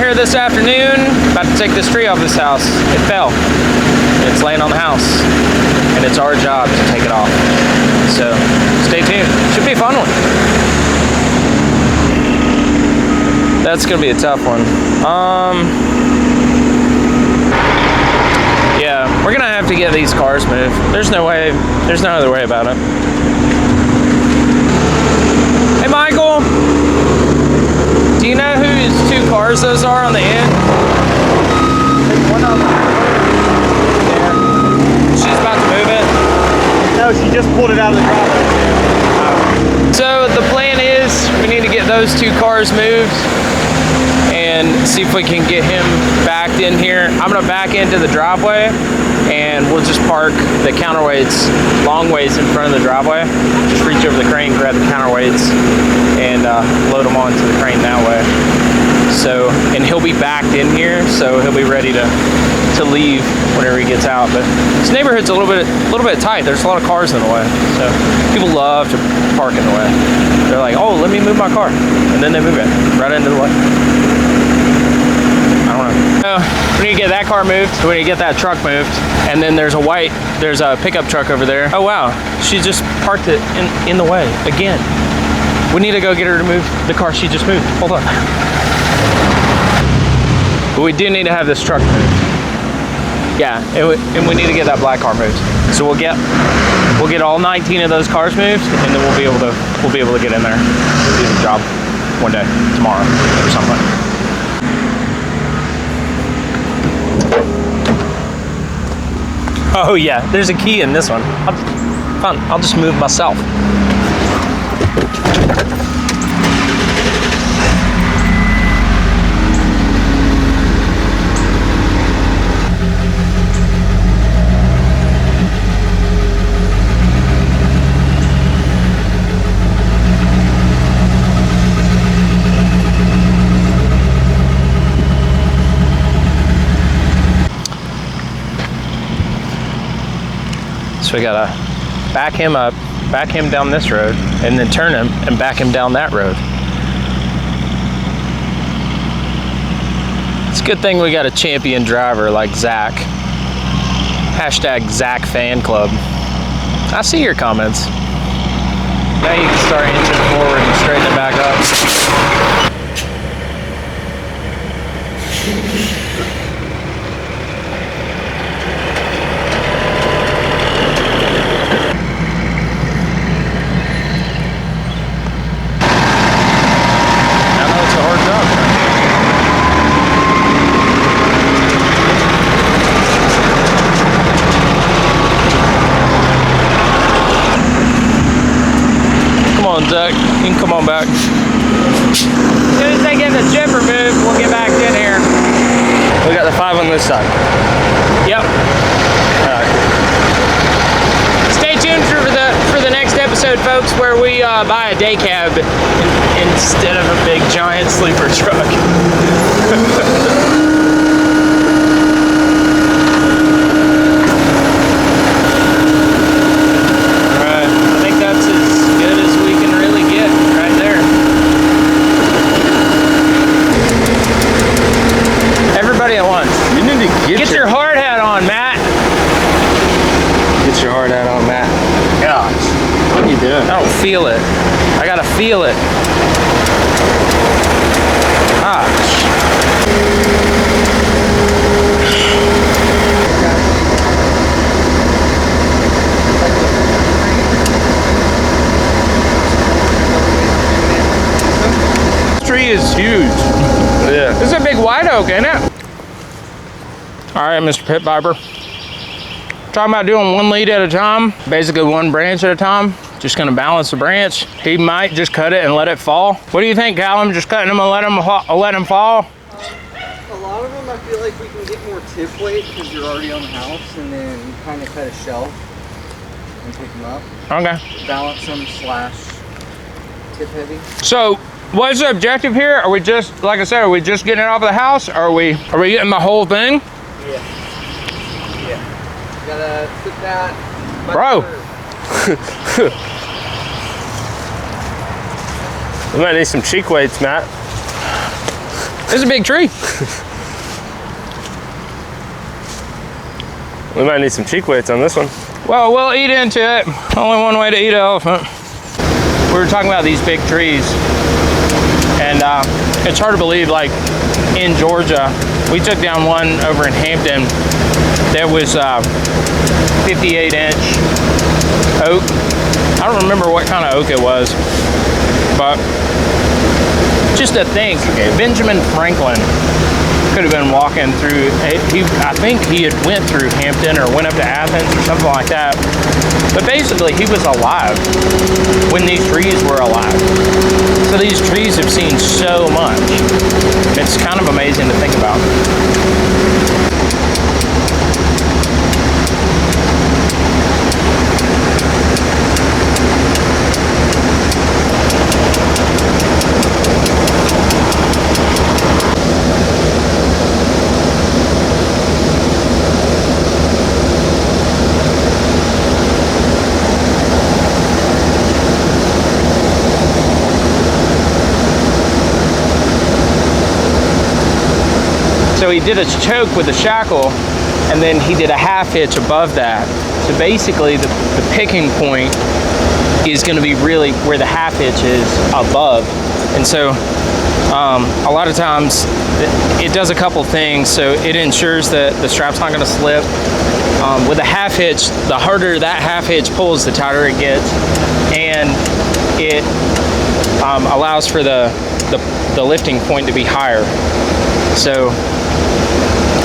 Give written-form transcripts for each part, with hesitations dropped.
here this afternoon, about to take this tree off this house. It fell. It's laying on the house, and it's our job to take it off. So stay tuned. Should be a fun one. That's gonna be a tough one. Yeah, we're gonna have to get these cars moved. There's no way. There's no other way about it. Hey, Michael. Do you know whose 2 cars those are on the end? One of them. Yeah. She's about to move it. No, she just pulled it out of the driveway. So the plan is we need to get those 2 cars moved and see if we can get him backed in here. I'm gonna back into the driveway and we'll just park the counterweights long ways in front of the driveway. Just reach over the crane, grab the counterweights, and load them onto the crane that way. So, and he'll be backed in here, so he'll be ready to leave whenever he gets out. But this neighborhood's a little bit tight. There's a lot of cars in the way, so people love to park in the way. They're like, oh, let me move my car, and then they move it right into the way. I don't know. We need to get that car moved. We need to get that truck moved, and then there's a pickup truck over there. Oh wow, she just parked it in the way again. We need to go get her to move the car she just moved. Hold on. But we do need to have this truck moved. Yeah, and we need to get that black car moved. So we'll get all 19 of those cars moved, and then we'll be able to get in there and do the job one day, tomorrow or something. Oh yeah, there's a key in this one. I'll just move myself. So we gotta back him up, back him down this road, and then turn him and back him down that road. It's a good thing we got a champion driver like Zach. Hashtag Zach Fan Club. I see your comments. Now you can start inching forward and straighten it back up. Zach, you can come on back. As soon as they get the chip removed, we'll get back in here. We got the 5 on this side. Yep. All right. Stay tuned for the next episode, folks, where we buy a day cab instead of a big giant sleeper truck. Get your hard hat on, Matt. Get your hard hat on, Matt. Gosh, what are you doing? I don't feel it. I gotta feel it. Gosh. This tree is huge. Yeah. This is a big white oak, ain't it? All right, Mr. Pit Viper. Talking about doing 1 lead at a time, basically 1 branch at a time. Just gonna balance the branch. He might just cut it and let it fall. What do you think, Callum? Just cutting them and let them fall? A lot of them, I feel like we can get more tip weight because you're already on the house, and then you kind of cut a shelf and pick them up. Okay. Balance them / tip heavy. So, what's the objective here? Are we just, like I said, are we just getting it off of the house? Or are we getting the whole thing? Yeah. Gotta put that. Bro. We might need some cheek weights, Matt. It's a big tree. We might need some cheek weights on this one. Well, we'll eat into it. Only one way to eat an elephant. We were talking about these big trees, and it's hard to believe, like in Georgia, we took down one over in Hampton that was 58-inch oak. I don't remember what kind of oak it was, but just to think, Benjamin Franklin could have been walking through, I think he had went through Hampton or went up to Athens or something like that. But basically, he was alive when these trees were alive. So these trees have seen so much. It's kind of amazing to think about. So he did a choke with a shackle, and then he did a half hitch above that. So basically the picking point is going to be really where the half hitch is above. And so a lot of times it does a couple things. So it ensures that the strap's not going to slip. With a half hitch, the harder that half hitch pulls, the tighter it gets. And it allows for the lifting point to be higher. So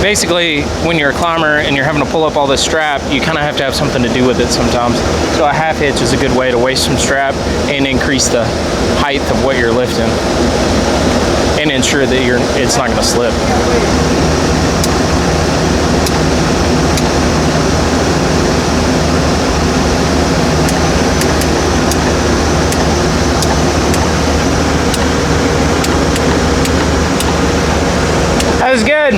basically, when you're a climber and you're having to pull up all this strap, you kind of have to have something to do with it sometimes. So a half hitch is a good way to waste some strap and increase the height of what you're lifting and ensure that it's not going to slip. That was good.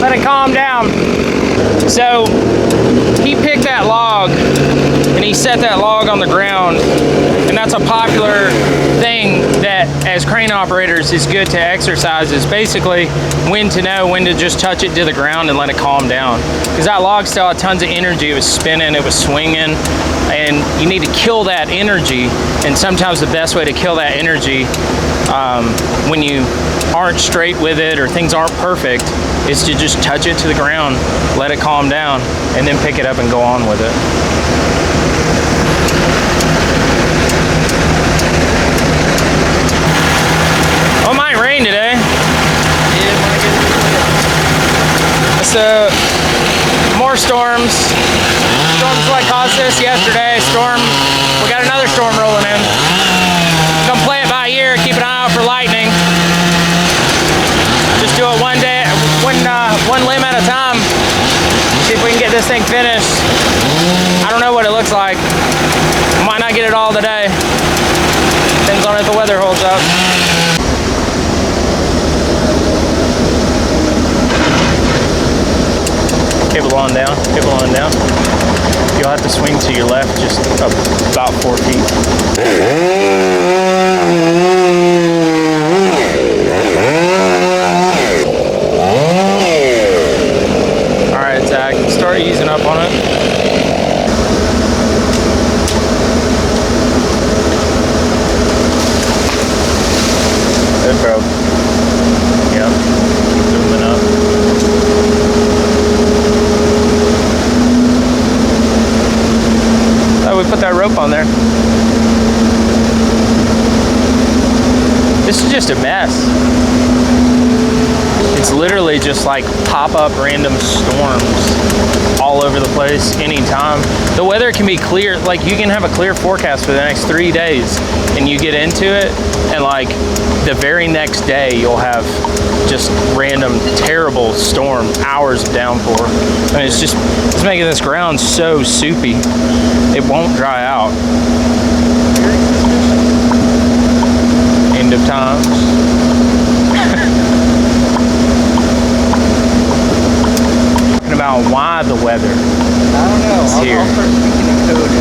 Let it calm down. So he picked that log and he set that log on the ground, and that's a popular thing that as crane operators is good to exercise, is basically when to know when to just touch it to the ground and let it calm down, because that log still had tons of energy. It was spinning, it was swinging, and you need to kill that energy. And sometimes the best way to kill that energy when you aren't straight with it or things aren't perfect is to just touch it to the ground, let it calm down, and then pick it up and go on with it. Well, it might rain today. Yeah, it might get So, more storms. Storms like caused this yesterday. We got another storm rolling in. Gonna play it by ear, keep an eye out for lightning. Just do it one day, one limb at a time. See if we can get this thing finished. I don't know what it looks like. Might not get it all today. Depends on if the weather holds up. Cable on down, cable on down. You'll have to swing to your left just about 4 feet. Alright, Zach, start easing up on it. Good, bro. Yep. Zooming up. Oh, we put that rope on there. This is just a mess. It's literally just like pop-up random storms all over the place anytime. The weather can be clear, like you can have a clear forecast for the next 3 days and you get into it, and like the very next day you'll have just random terrible storm, hours of downpour. I mean, it's making this ground so soupy. It won't dry out. End of times. Talking about why the weather I don't know. I'll start speaking in code.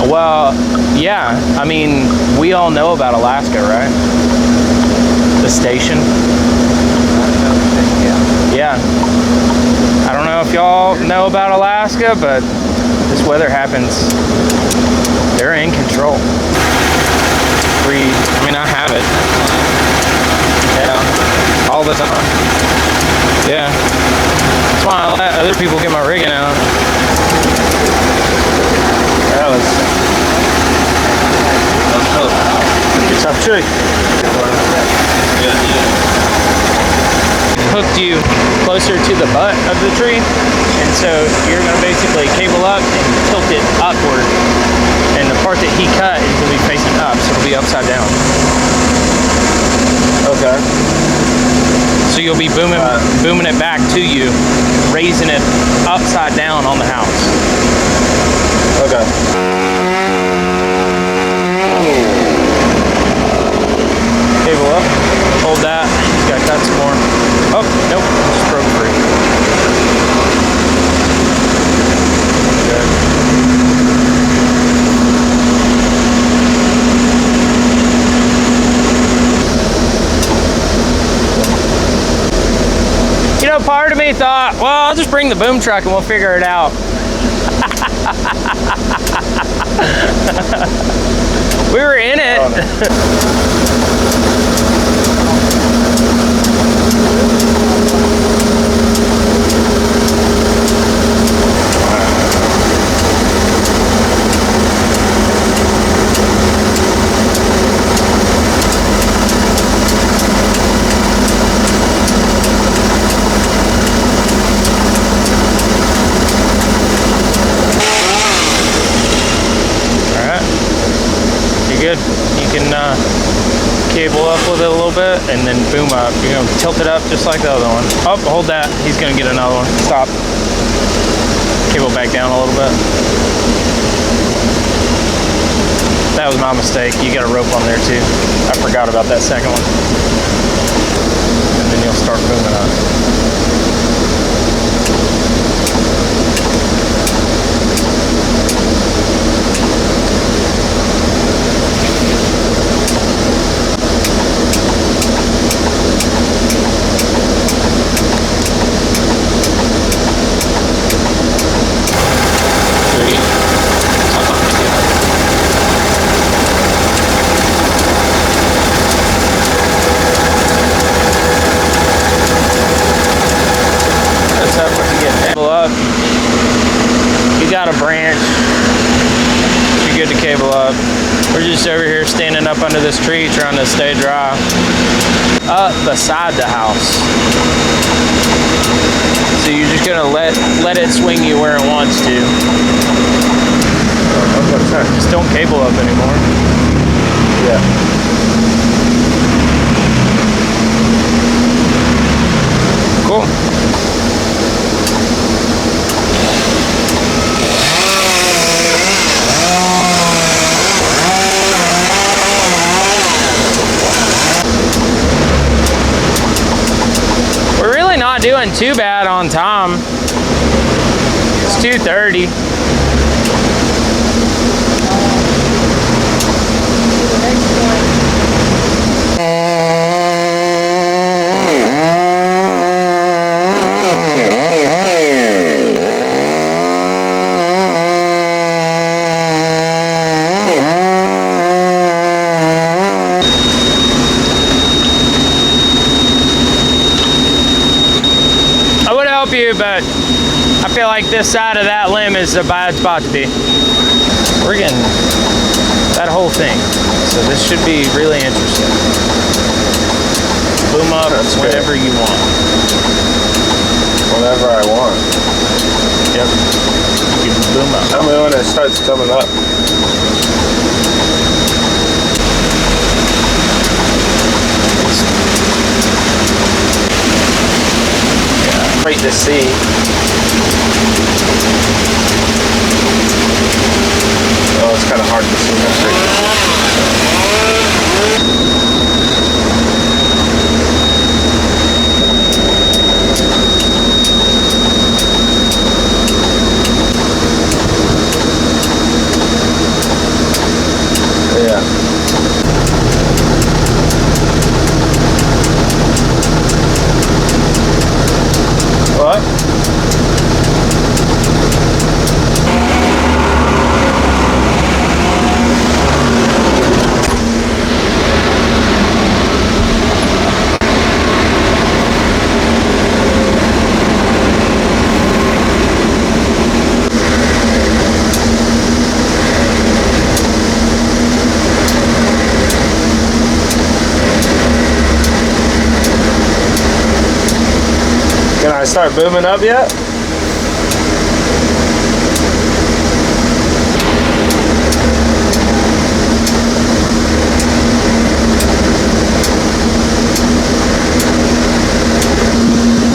Well, yeah. I mean, we all know about Alaska, right? station. Yeah. Yeah. I don't know if y'all know about Alaska, but this weather happens. They're in control. I mean, I have it. Yeah. All the time. Yeah. That's why I let other people get my rigging out. That was Good tough tree. hooked you closer to the butt of the tree, and so you're going to basically cable up and tilt it upward, and the part that he cut is going to be facing up, so it'll be upside down. Okay. So you'll be booming it back to you, raising it upside down on the house. Okay. Cable up, hold that, just gotta cut some more. Oh, nope, just broke free. Good. You know, part of me thought, well, I'll just bring the boom truck and we'll figure it out. We were in it. Oh, no. Good. You can cable up with it a little bit and then boom up. You're going to tilt it up just like the other one. Oh, hold that. He's going to get another one. Stop. Cable back down a little bit. That was my mistake. You got a rope on there too. I forgot about that second one. And then you'll start booming up. A branch, you're good to cable up. We're just over here standing up under this tree trying to stay dry up beside the house. So you're just gonna let it swing you where it wants to. Just don't cable up anymore. Yeah. Cool. Not doing too bad on time. It's 2:30. But I feel like this side of that limb is a bad spot to be. We're getting that whole thing, so this should be really interesting. Boom up whenever you want. Whenever I want. Yep. You can boom up. Tell me when it starts coming up. Great to see. Oh, it's kind of hard to see. Yeah. I start booming up yet?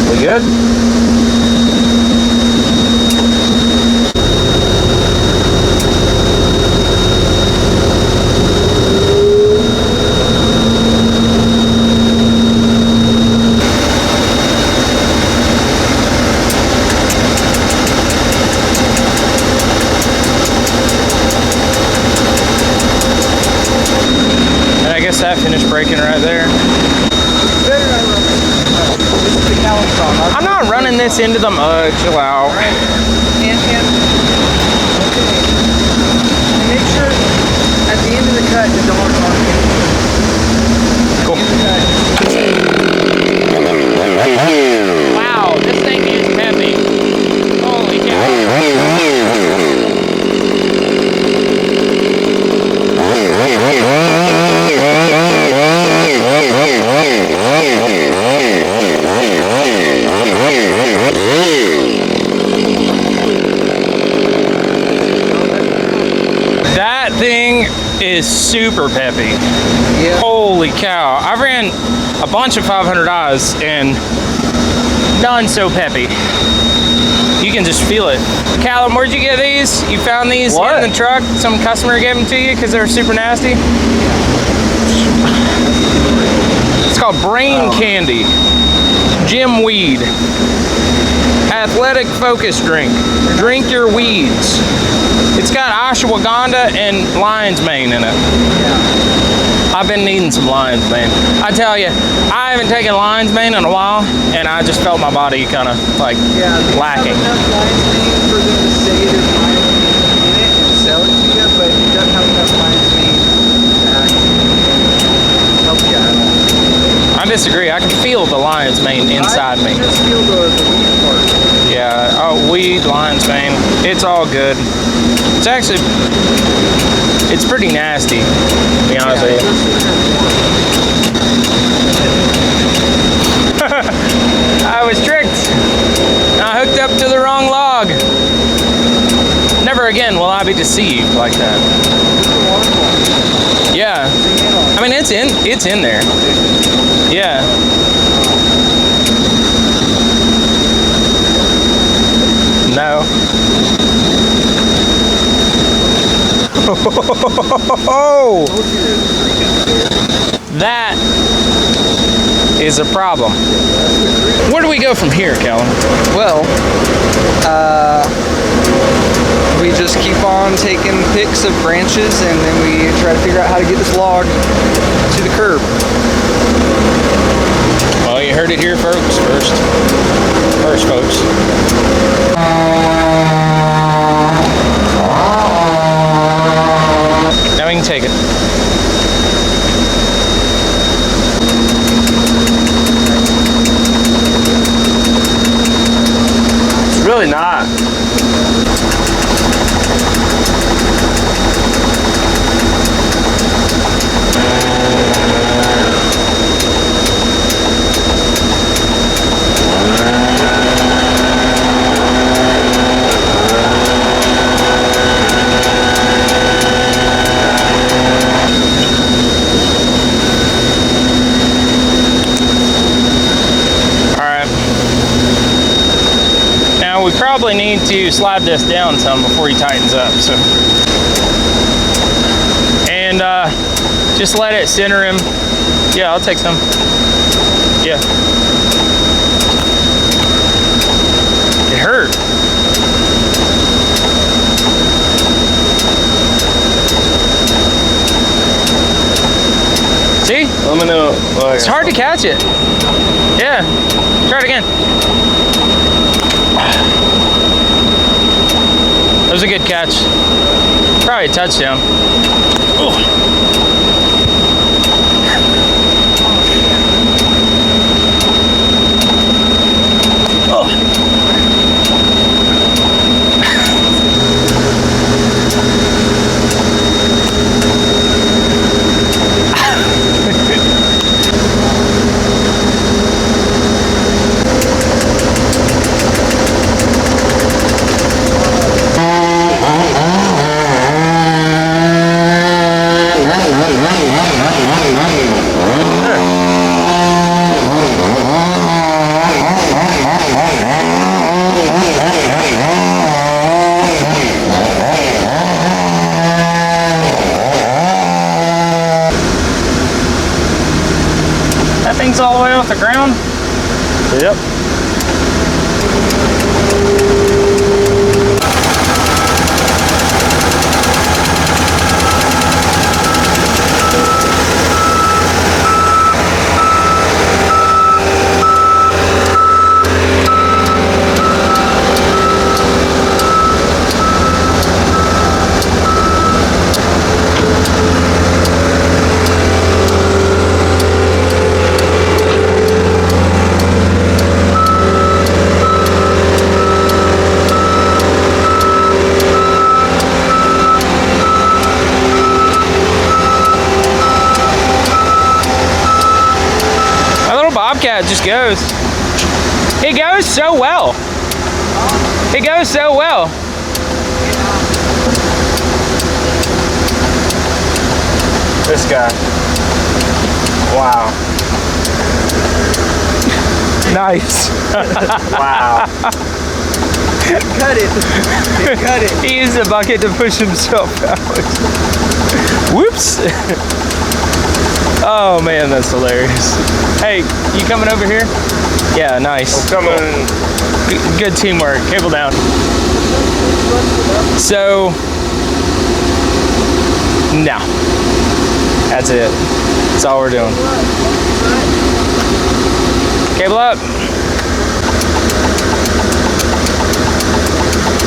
We good? And I guess that finished braking right there. This is the Callum song. I'm not running this into the mud. Chill out. Alright. And okay. And make sure at the end of the cut the dogs aren't in. Cool. Wow, this thing is heavy. Holy cow. That thing is super peppy. Yeah. Holy cow. I ran a bunch of 500i's and none so peppy. You can just feel it. Callum, where'd you get these? You found these What? in the truck? Some customer gave them to you because they were super nasty? It's called Brain Candy. Gym Weed. Athletic Focus Drink. Drink your weeds. It's got ashwagandha and lion's mane in it. I've been needing some lion's mane. I tell you, I haven't taken lion's mane in a while, and I just felt my body kind of like lacking. Have enough lion's mane for them to say there's lion's mane in it and sell it to you, but it doesn't have enough lion's mane to actually help you at all. I disagree. I can feel the lion's mane inside me. I just feel the weed part. Yeah, oh, weed, lion's mane, it's all good. It's actually, it's pretty nasty, to be honest with you. I was tricked. I hooked up to the wrong log. Never again will I be deceived like that. Yeah. I mean, it's in there. Yeah. No. That is a problem. Where do we go from here, Callum? Well, we just keep on taking picks of branches and then we try to figure out how to get this log to the curb. Well, you heard it here, folks. First, folks. Now we can take it. It's really not. We probably need to slide this down some before he tightens up, so. And just let it center him. Yeah, I'll take some. Yeah. It hurt. See? Let me know. Oh, It's hard to catch it. Yeah. Try it again. That was a good catch. Probably a touchdown. Ooh. all the way off the ground? Yep. Bobcat just goes. It goes so well. It goes so well. This guy. Wow. Nice. Wow. Cut it. Cut it. He used the bucket to push himself out. Whoops. Oh man, that's hilarious. Hey, you coming over here? Yeah, nice. I'm coming. Good teamwork. Cable down. So, no. That's it. That's all we're doing. Cable up.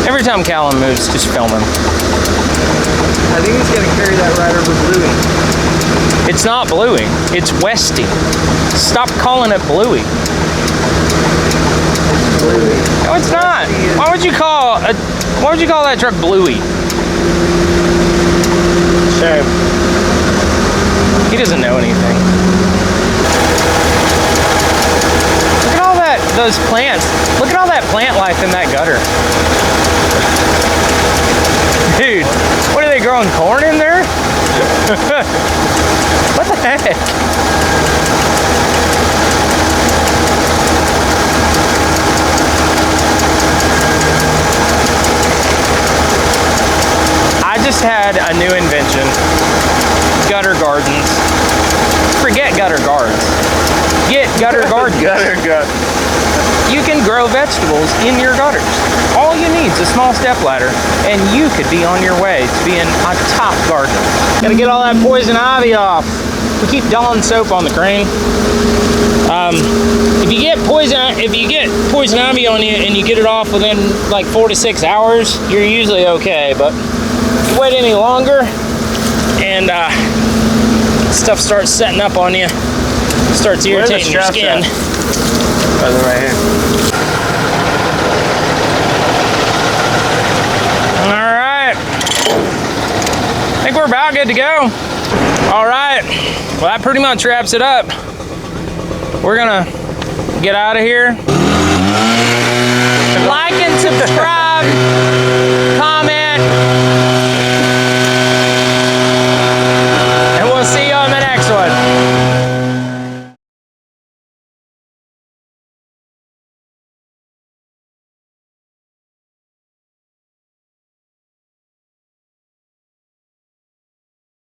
Every time Callum moves, just film him. I think he's gonna carry that right over Bluey. It's not Bluey. It's Westy. Stop calling it Bluey. Bluey. No, it's not. Why would you call that truck Bluey? Shame. He doesn't know anything. Look at all those plants. Look at all that plant life in that gutter. Dude, what are they growing corn in there? What the heck? I just had a new invention. Gutter gardens. Forget gutter gardens. Get gutter gardens. Gutter gut. You can grow vegetables in your gutters. All you need is a small step ladder, and you could be on your way to being a top gardener. Gotta get all that poison ivy off. We keep Dawn soap on the crane. If you get poison ivy on you and you get it off within like 4 to 6 hours, you're usually okay. But if you wait any longer and stuff starts setting up on you, starts irritating your skin. Right here. All right. I think we're about good to go. All right. Well, that pretty much wraps it up. We're gonna get out of here. Like and